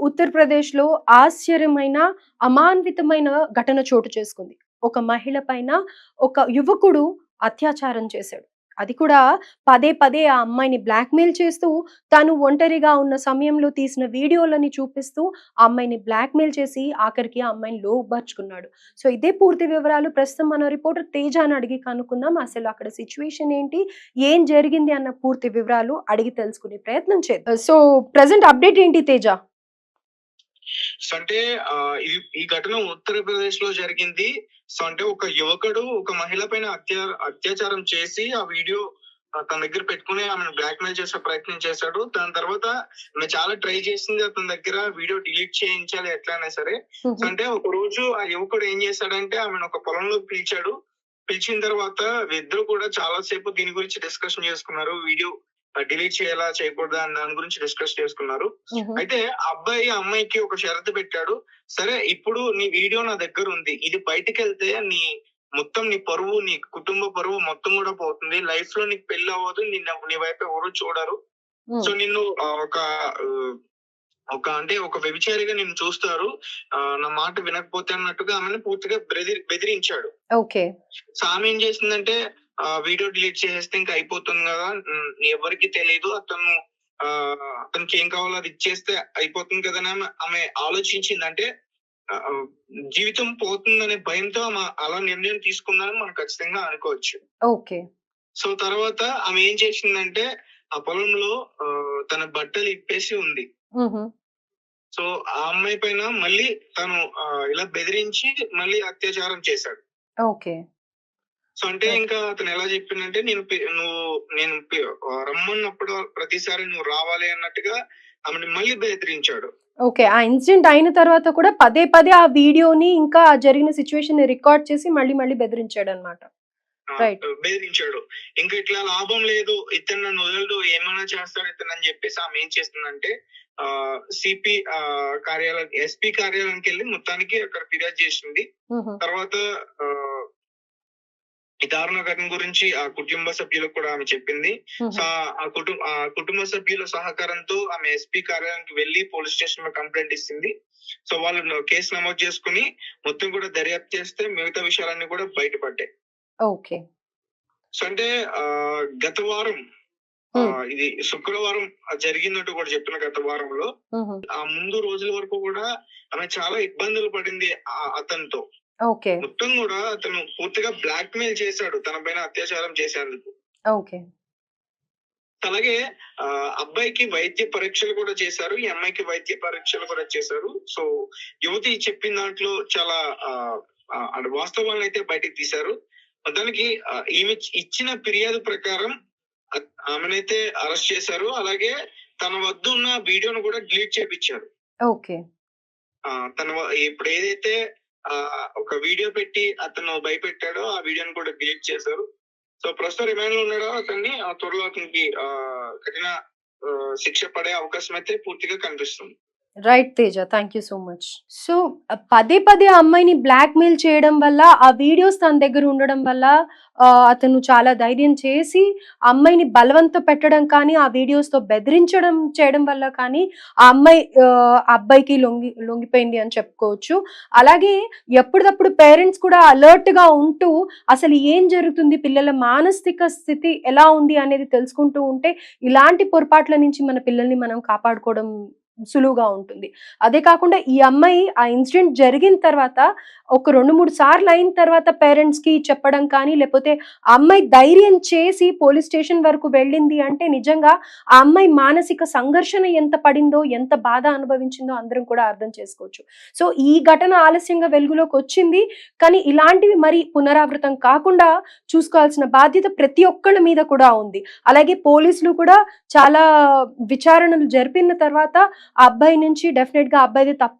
ఉత్తరప్రదేశ్‌లో ఆశ్చర్యమైన, అమాన్వితమైన ఘటన చోటు చేసుకుంది. ఒక మహిళ పైన ఒక యువకుడు అత్యాచారం చేశాడు. అది కూడా పదే పదే ఆ అమ్మాయిని బ్లాక్‌మెయిల్ చేస్తూ, తను ఒంటరిగా ఉన్న సమయంలో తీసిన వీడియోలని చూపిస్తూ, ఆ అమ్మాయిని బ్లాక్‌మెయిల్ చేసి ఆఖరికి ఆ అమ్మాయిని లోబర్చుకున్నాడు. సో, ఇదే పూర్తి వివరాలు ప్రస్తుతం మన రిపోర్టర్ తేజాని అడిగి కనుక్కుందాం. అసలు అక్కడ సిట్యుయేషన్ ఏంటి? ఏం జరిగింది అన్న పూర్తి వివరాలు అడిగి తెలుసుకునే ప్రయత్నం చేద్దాం. సో, ప్రెజెంట్ అప్డేట్ ఏంటి తేజ? సో అంటే ఈ ఘటన ఉత్తరప్రదేశ్ లో జరిగింది. సో అంటే ఒక యువకుడు ఒక మహిళ పైన అత్యాచారం చేసి ఆ వీడియో తన దగ్గర పెట్టుకుని ఆమెను బ్లాక్ మెయిల్ చేసే ప్రయత్నం చేశాడు. దాని తర్వాత ఆమె చాలా ట్రై చేసింది అతని దగ్గర వీడియో డిలీట్ చేయించాలి ఎట్లయినా సరే. సో అంటే ఒక రోజు ఆ యువకుడు ఏం చేశాడంటే ఆమెను ఒక పొలంలోకి పిలిచాడు. పిలిచిన తర్వాత ఇద్దరు కూడా చాలా సేపు దీని గురించి డిస్కషన్ చేసుకున్నారు. వీడియో డిలీట్ చేయాలా చేయకూడదా అని దాని గురించి డిస్కస్ చేసుకున్నారు. అయితే అబ్బాయి అమ్మాయికి ఒక షరతు పెట్టాడు. సరే ఇప్పుడు నీ వీడియో నా దగ్గర ఉంది. ఇది బయటికి వెళ్తే మొత్తం నీ పరువు, నీ కుటుంబ పరువు మొత్తం కూడా పోతుంది. లైఫ్ లో నీకు పెళ్లి అవ్వదు. నీ వైపు ఎవరు చూడరు. సో నిన్ను ఒక వ్యభిచారిగా నిన్ను చూస్తారు. నా మాట వినకపోతే అన్నట్టుగా ఆమెను పూర్తిగా బెదిరించాడు. ఓకే. సో ఆమె ఏం చేసిందంటే వీడియో డిలీట్ చేసేస్తే ఇంకా అయిపోతుంది కదా, ఎవరికి తెలియదు, అతనికి ఏం కావాలో అది ఇచ్చేస్తే అయిపోతుంది కదా అని ఆమె ఆలోచించింది. అంటే జీవితం పోతుందనే భయంతో ఆమె అలా నిర్ణయం తీసుకుందని మనం ఖచ్చితంగా అనుకోవచ్చు. ఓకే. సో తర్వాత ఆమె ఏం చేసిందంటే ఆ పొలంలో తన బట్టలు ఇప్పేసి ఉంది. సో ఆ అమ్మాయి పైన మళ్ళీ తను ఇలా బెదిరించి మళ్ళీ అత్యాచారం చేశాడు. ఓకే. సో అంటే ఇంకా అతను ఎలా చెప్పిందంటే నేను రమ్మన్నప్పుడు ప్రతిసారి నువ్వు రావాలి అన్నట్టుగా ఆమెను మళ్ళీ బెదిరించాడు. ఓకే. ఆ ఇన్సిడెంట్ అయిన తర్వాత కూడా పదే పదే ఆ వీడియోని ఇంకా జరిగిన సిట్యుయేషన్ రికార్డ్ చేసి మళ్ళీ మళ్ళీ బెదిరించాడన్నమాట. రైట్. బెదిరించాడు. ఇంకా ఇట్లా లాభం లేదు, ఇతను నన్ను వదలడు, ఏమైనా చేస్తాడు ఇతను అని చెప్పేసి ఆమె ఏం చేస్తుందంటే సిపి కార్యాలయం, ఎస్పీ కార్యాలయానికి వెళ్ళి మొత్తానికి అక్కడ ఫిర్యాదు చేసింది. తర్వాత ఈ దారుణ ఘటన గురించి ఆ కుటుంబ సభ్యులకు కూడా ఆమె చెప్పింది. సో ఆ కుటుంబ సభ్యుల సహకారంతో ఆమె ఎస్పీ కార్యాలయానికి వెళ్లి పోలీస్ స్టేషన్ లో కంప్లైంట్ ఇచ్చింది. సో వాళ్ళు కేసు నమోదు చేసుకుని మొత్తం కూడా దర్యాప్తు చేస్తే మిగతా విషయాలన్నీ కూడా బయటపడ్డాయి. ఓకే. సో అంటే గత వారం ఇది శుక్రవారం జరిగినట్టు కూడా చెప్పిన గత వారంలో ఆ ముందు రోజుల వరకు కూడా ఆమె చాలా ఇబ్బందులు పడింది అతనితో. ఓకే. మొత్తం కూడా అతను పూర్తిగా బ్లాక్ మెయిల్ చేశాడు తన పైన అత్యాచారం చేసేందుకు. ఓకే. అలాగే అబ్బాయికి వైద్య పరీక్షలు కూడా చేశారు, ఈ అమ్మాయికి వైద్య పరీక్షలు కూడా చేశారు. సో యువతి చెప్పిన దాంట్లో చాలా వాస్తవాలను అయితే బయటకు తీశారు. దానికి ఈమె ఇచ్చిన ఫిర్యాదు ప్రకారం ఆమెనైతే అరెస్ట్ చేశారు. అలాగే తన వద్ద ఉన్న వీడియోను కూడా డిలీట్ చేయించారు. ఓకే. తన ఇప్పుడు ఏదైతే ఒక వీడియో పెట్టి అతను భయపెట్టాడో ఆ వీడియోని కూడా డిలీట్ చేశారు. సో ప్రస్తుతం రిమాండ్ లో ఉన్నాడో అతన్ని త్వరలో అతనికి కఠిన శిక్ష పడే అవకాశం అయితే పూర్తిగా కనిపిస్తుంది. Right Teja, thank you so much. So పదే పదే ఆ అమ్మాయిని బ్లాక్మెయిల్ చేయడం వల్ల, ఆ వీడియోస్ తన దగ్గర ఉండడం వల్ల అతను చాలా ధైర్యం చేసి అమ్మాయిని బలవంత పెట్టడం కానీ, ఆ వీడియోస్తో బెదిరించడం చేయడం వల్ల కానీ ఆ అమ్మాయి అబ్బాయికి లొంగిపోయింది అని చెప్పుకోవచ్చు. అలాగే ఎప్పటికప్పుడు పేరెంట్స్ కూడా అలర్ట్గా ఉంటూ అసలు ఏం జరుగుతుంది, పిల్లల మానసిక స్థితి ఎలా ఉంది అనేది తెలుసుకుంటూ ఉంటే ఇలాంటి పొరపాట్ల నుంచి మన పిల్లల్ని మనం కాపాడుకోవడం సులువుగా ఉంటుంది. అదే కాకుండా ఈ అమ్మాయి ఆ ఇన్సిడెంట్ జరిగిన తర్వాత ఒక 2-3 సార్లు అయిన తర్వాత పేరెంట్స్‌కి చెప్పడం కానీ, లేకపోతే ఆ అమ్మాయి ధైర్యం చేసి పోలీస్ స్టేషన్ వరకు వెళ్ళింది అంటే నిజంగా ఆ అమ్మాయి మానసిక సంఘర్షణ ఎంత పడిందో, ఎంత బాధ అనుభవించిందో అందరం కూడా అర్థం చేసుకోవచ్చు. సో ఈ ఘటన ఆలస్యంగా వెలుగులోకి వచ్చింది. కానీ ఇలాంటివి మరి పునరావృతం కాకుండా చూసుకోవాల్సిన బాధ్యత ప్రతి ఒక్కళ్ళ మీద కూడా ఉంది. అలాగే పోలీసులు కూడా చాలా విచారణలు జరిపిన తర్వాత ఆ అబ్బాయి నుంచి డెఫినెట్‌గా అబ్బాయిది తప్పు